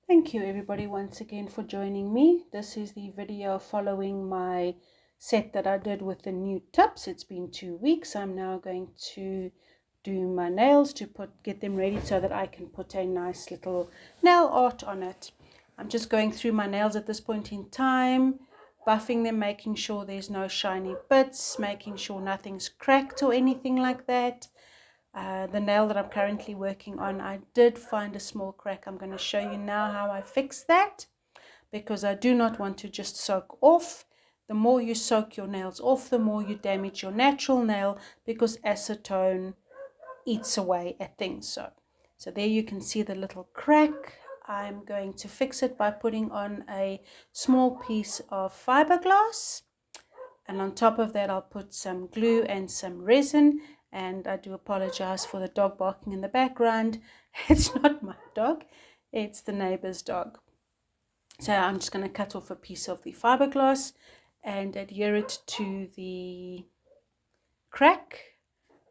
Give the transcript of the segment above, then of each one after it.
Thank you everybody once again for joining me. This is the video following my set that I did with the new tips. It's been 2 weeks. I'm now going to do my nails to get them ready so that I can put a nice little nail art on it. I'm just going through my nails at this point in time, buffing them, making sure there's no shiny bits, making sure nothing's cracked or anything like that. The nail that I'm currently working on, I did find a small crack. I'm going to show you now how I fix that, because I do not want to just soak off. The more you soak your nails off, the more you damage your natural nail, because acetone eats away at things. So there you can see the little crack. I'm going to fix it by putting on a small piece of fiberglass, and on top of that I'll put some glue and some resin. And I do apologize for the dog barking in the background. It's not my dog, it's the neighbor's dog. So I'm just going to cut off a piece of the fiberglass and adhere it to the crack,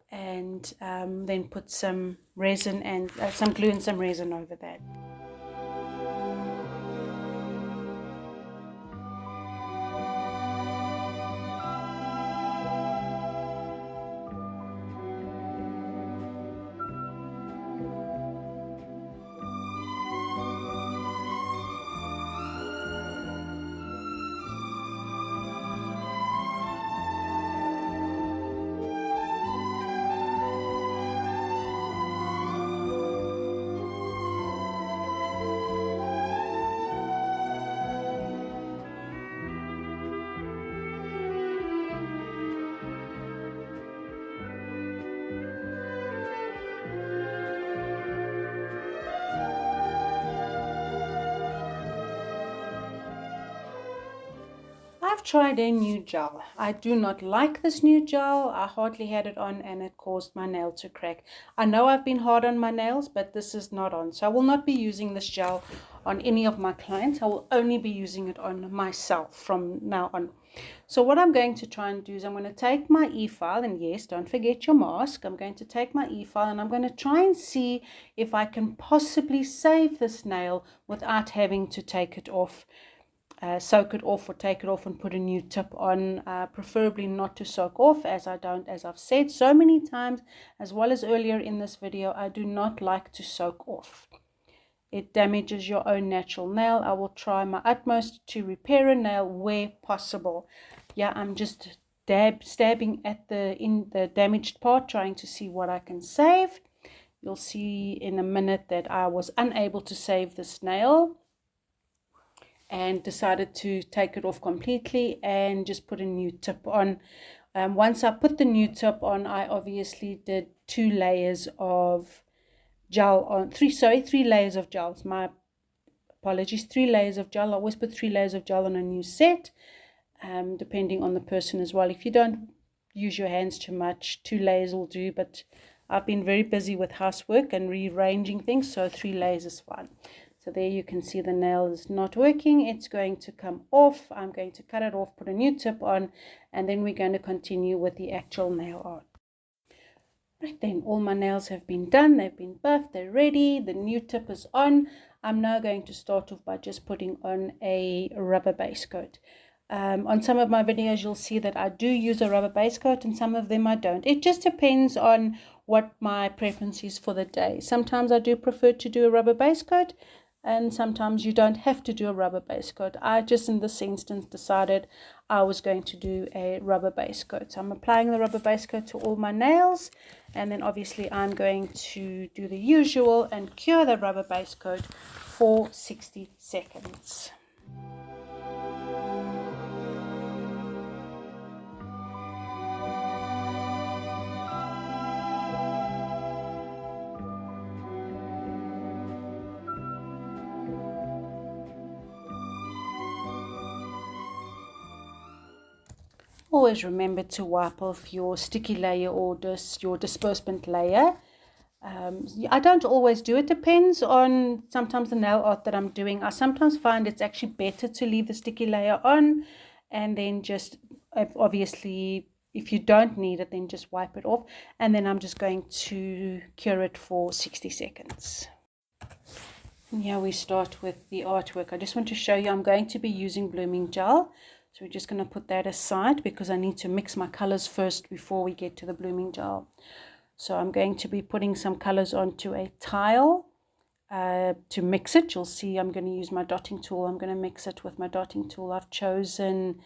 and then put some resin and some glue and some resin over that. I've tried a new gel. I do not like this new gel. I hardly had it on and it caused my nail to crack. I know I've been hard on my nails, but this is not on. So I will not be using this gel on any of my clients. I will only be using it on myself from now on. So what I'm going to try and do is I'm going to take my e-file, and yes, don't forget your mask. I'm going to take my e-file and I'm going to try and see if I can possibly save this nail without having to take it off. Soak it off or take it off and put a new tip on, preferably not to soak off, as I've said so many times, as well as earlier in this video, I do not like to soak off. It damages your own natural nail. I will try my utmost to repair a nail where possible. Yeah, I'm just stabbing at the damaged part, trying to see what I can save. You'll see in a minute that I was unable to save this nail, and decided to take it off completely and just put a new tip on. Once I put the new tip on, I obviously did 2 layers of gel on, three layers of gels. My apologies, 3 layers of gel. I always put 3 layers of gel on a new set, depending on the person as well. If you don't use your hands too much, 2 layers will do, but I've been very busy with housework and rearranging things, so 3 layers is fine. So there you can see the nail is not working. It's going to come off. I'm going to cut it off, put a new tip on, and then we're going to continue with the actual nail art. Right then, all my nails have been done. They've been buffed. They're ready. The new tip is on. I'm now going to start off by just putting on a rubber base coat. On some of my videos, you'll see that I do use a rubber base coat, and some of them I don't. It just depends on what my preference is for the day. Sometimes I do prefer to do a rubber base coat, and sometimes you don't have to do a rubber base coat. I just in this instance decided I was going to do a rubber base coat. So I'm applying the rubber base coat to all my nails, and then obviously I'm going to do the usual and cure the rubber base coat for 60 seconds. Always remember to wipe off your sticky layer or your dispersant layer. I don't always do it. Depends on sometimes the nail art that I'm doing. I sometimes find it's actually better to leave the sticky layer on, and then just obviously if you don't need it, then just wipe it off, and then I'm just going to cure it for 60 seconds. And here we start with the artwork. I just want to show you I'm going to be using blooming gel. So we're just going to put that aside because I need to mix my colors first before we get to the blooming gel. So I'm going to be putting some colors onto a tile to mix it. You'll see I'm going to use my dotting tool. I'm going to mix it with my dotting tool. I've chosen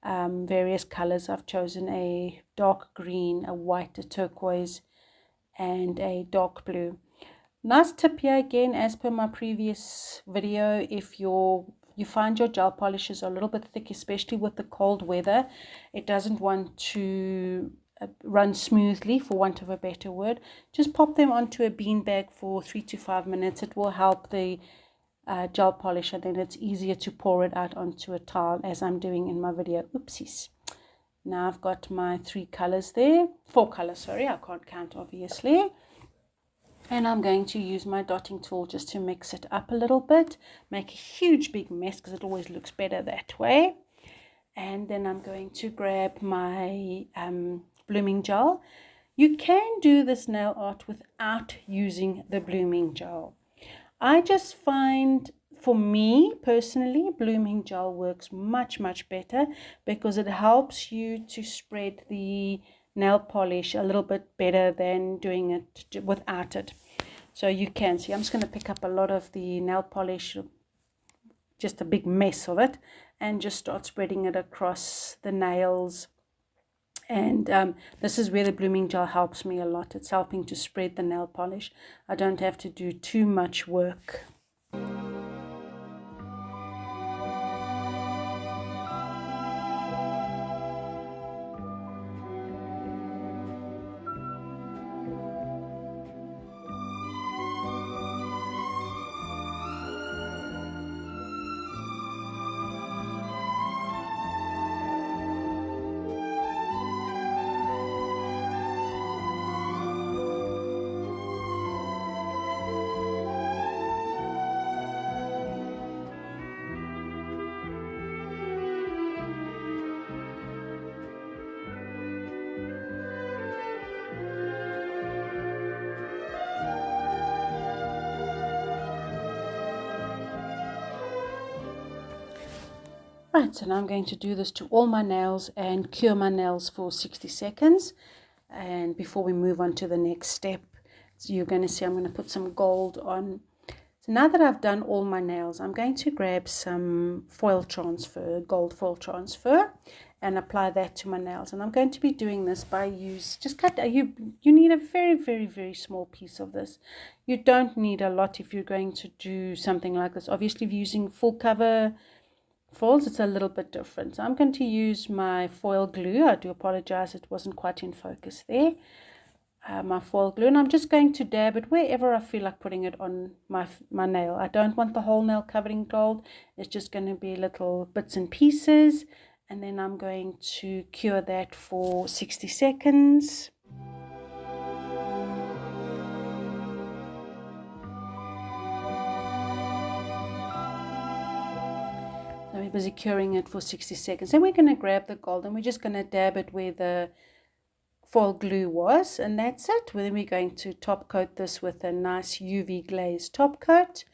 various colors. I've chosen a dark green, a white, a turquoise, and a dark blue. Nice tip here again, as per my previous video, if you find your gel polishes a little bit thick, especially with the cold weather, it doesn't want to run smoothly, for want of a better word, just pop them onto a bean bag for 3 to 5 minutes. It will help the gel polish, and then it's easier to pour it out onto a tile as I'm doing in my video. Oopsies. Now I've got my 4 colors, sorry, I can't count obviously. And I'm going to use my dotting tool just to mix it up a little bit, make a huge big mess because it always looks better that way. And then I'm going to grab my blooming gel. You can do this nail art without using the blooming gel. I just find, for me personally, blooming gel works much better because it helps you to spread the nail polish a little bit better than doing it without it. So you can see I'm just going to pick up a lot of the nail polish, just a big mess of it, and just start spreading it across the nails. And this is where the blooming gel helps me a lot. It's helping to spread the nail polish. I don't have to do too much work. Right, so now I'm going to do this to all my nails and cure my nails for 60 seconds. And before we move on to the next step, so you're going to see I'm going to put some gold on. So now that I've done all my nails, I'm going to grab some foil transfer, gold foil transfer, and apply that to my nails. And I'm going to be doing this by you need a very small piece of this. You don't need a lot if you're going to do something like this. Obviously, if you're using full cover foils, it's a little bit different. So I'm going to use my foil glue. I do apologize, it wasn't quite in focus there. My foil glue, and I'm just going to dab it wherever I feel like putting it on my nail. I don't want the whole nail covered in gold. It's just going to be little bits and pieces, and then I'm going to cure that for 60 seconds. So we're busy curing it for 60 seconds. Then we're going to grab the gold and we're just going to dab it where the foil glue was, and that's it. Then we're going to top coat this with a nice UV glaze top coat,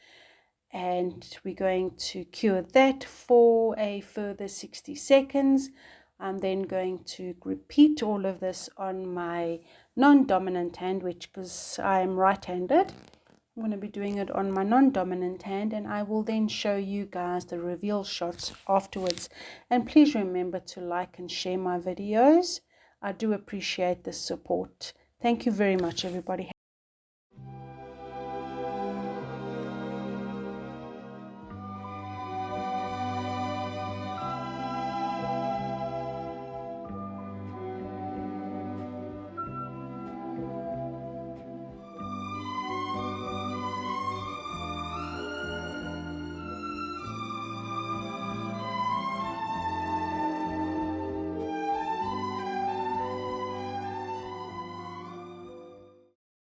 and we're going to cure that for a further 60 seconds. I'm then going to repeat all of this on my non-dominant hand, because I am right-handed. I'm going to be doing it on my non-dominant hand, and I will then show you guys the reveal shots afterwards. And please remember to like and share my videos. I do appreciate the support. Thank you very much, everybody.